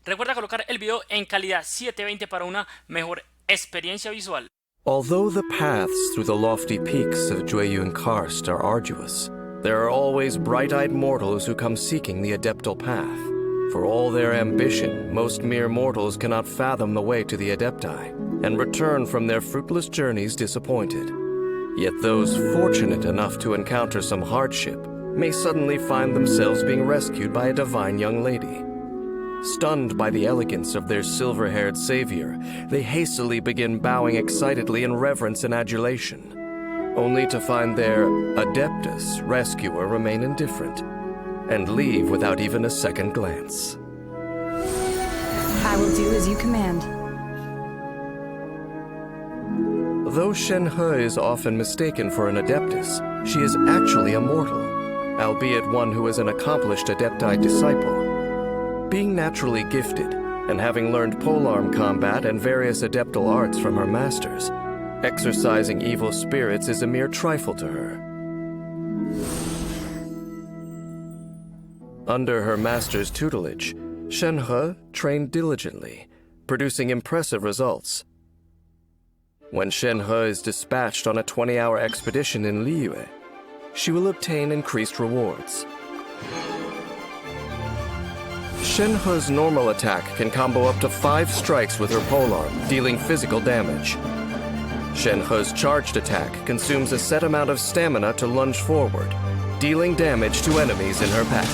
Recuerda colocar el video en calidad 720 para una mejor experiencia visual. Although the paths through the lofty peaks of Jueyun Karst are arduous, there are always bright-eyed mortals who come seeking the adeptal path. For all their ambition, most mere mortals cannot fathom the way to the Adepti, and return from their fruitless journeys disappointed. Yet those fortunate enough to encounter some hardship may suddenly find themselves being rescued by a divine young lady. Stunned by the elegance of their silver-haired savior, they hastily begin bowing excitedly in reverence and adulation, only to find their Adeptus rescuer remain indifferent and leave without even a second glance. I will do as you command. Though Shenhe is often mistaken for an Adeptus, she is actually a mortal, albeit one who is an accomplished Adepti disciple. Being naturally gifted, and having learned polearm combat and various adeptal arts from her masters, exorcising evil spirits is a mere trifle to her. Under her master's tutelage, Shenhe trained diligently, producing impressive results. When Shenhe is dispatched on a 20-hour expedition in Liyue, she will obtain increased rewards. Shenhe's normal attack can combo up to 5 strikes with her polearm, dealing physical damage. Shenhe's charged attack consumes a set amount of stamina to lunge forward, dealing damage to enemies in her path.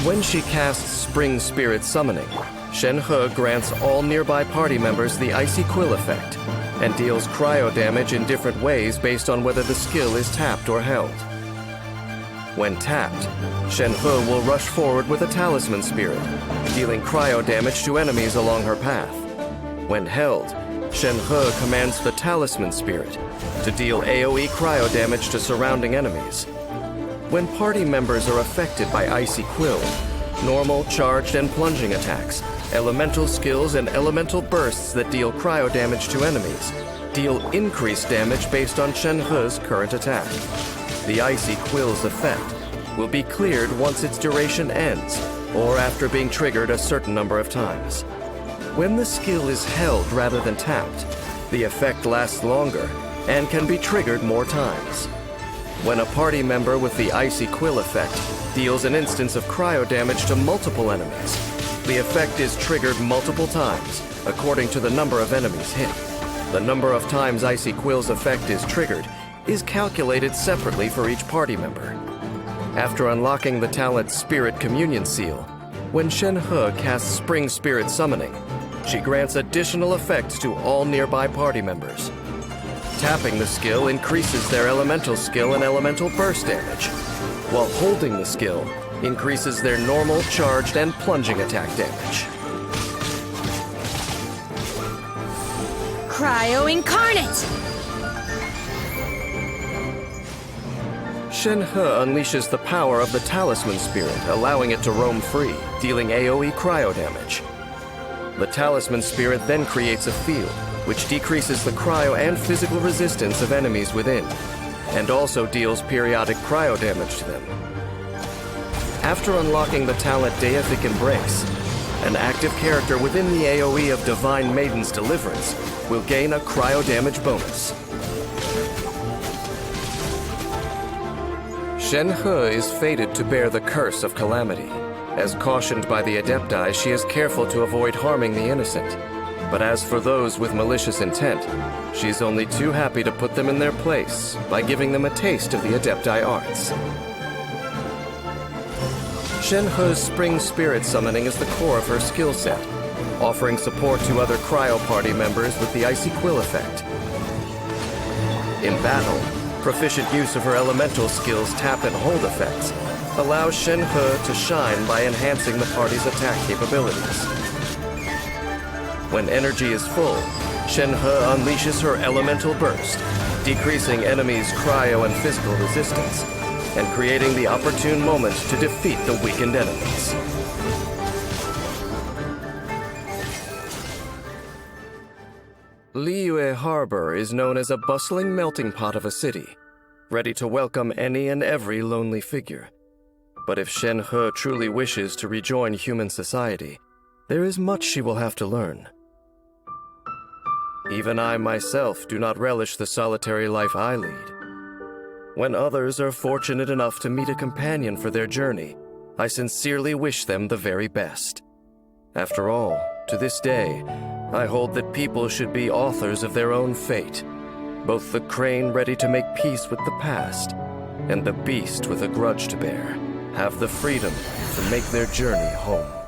When she casts Spring Spirit Summoning, Shenhe grants all nearby party members the Icy Quill effect, and deals cryo damage in different ways based on whether the skill is tapped or held. When tapped, Shenhe will rush forward with a Talisman Spirit, dealing cryo damage to enemies along her path. When held, Shenhe commands the Talisman Spirit to deal AoE cryo damage to surrounding enemies. When party members are affected by Icy Quill, normal, charged, and plunging attacks, elemental skills, and elemental bursts that deal cryo damage to enemies deal increased damage based on Shenhe's current attack. The Icy Quill's effect will be cleared once its duration ends, or after being triggered a certain number of times. When the skill is held rather than tapped, the effect lasts longer and can be triggered more times. When a party member with the Icy Quill effect deals an instance of cryo damage to multiple enemies, the effect is triggered multiple times, according to the number of enemies hit. The number of times Icy Quill's effect is triggered is calculated separately for each party member. After unlocking the talent Spirit Communion Seal, when Shenhe casts Spring Spirit Summoning, she grants additional effects to all nearby party members. Tapping the skill increases their elemental skill and elemental burst damage, while holding the skill increases their normal, charged, and plunging attack damage. Cryo Incarnate! Shenhe unleashes the power of the Talisman Spirit, allowing it to roam free, dealing AoE cryo damage. The Talisman Spirit then creates a field, which decreases the cryo and physical resistance of enemies within, and also deals periodic cryo damage to them. After unlocking the talent Deific Embrace, an active character within the AoE of Divine Maiden's Deliverance will gain a cryo damage bonus. Shenhe is fated to bear the curse of calamity. As cautioned by the Adepti, she is careful to avoid harming the innocent. But as for those with malicious intent, she is only too happy to put them in their place by giving them a taste of the Adepti arts. Shenhe's Spring Spirit Summoning is the core of her skill set, offering support to other cryo party members with the Icy Quill effect. In battle, proficient use of her elemental skills' tap and hold effects allows Shenhe to shine by enhancing the party's attack capabilities. When energy is full, Shenhe unleashes her elemental burst, decreasing enemies' cryo and physical resistance, and creating the opportune moment to defeat the weakened enemies. Liyue Harbor is known as a bustling melting pot of a city, ready to welcome any and every lonely figure. But if Shenhe truly wishes to rejoin human society, there is much she will have to learn. Even I myself do not relish the solitary life I lead. When others are fortunate enough to meet a companion for their journey, I sincerely wish them the very best. After all, to this day, I hold that people should be authors of their own fate, both the crane ready to make peace with the past, and the beast with a grudge to bear have the freedom to make their journey home.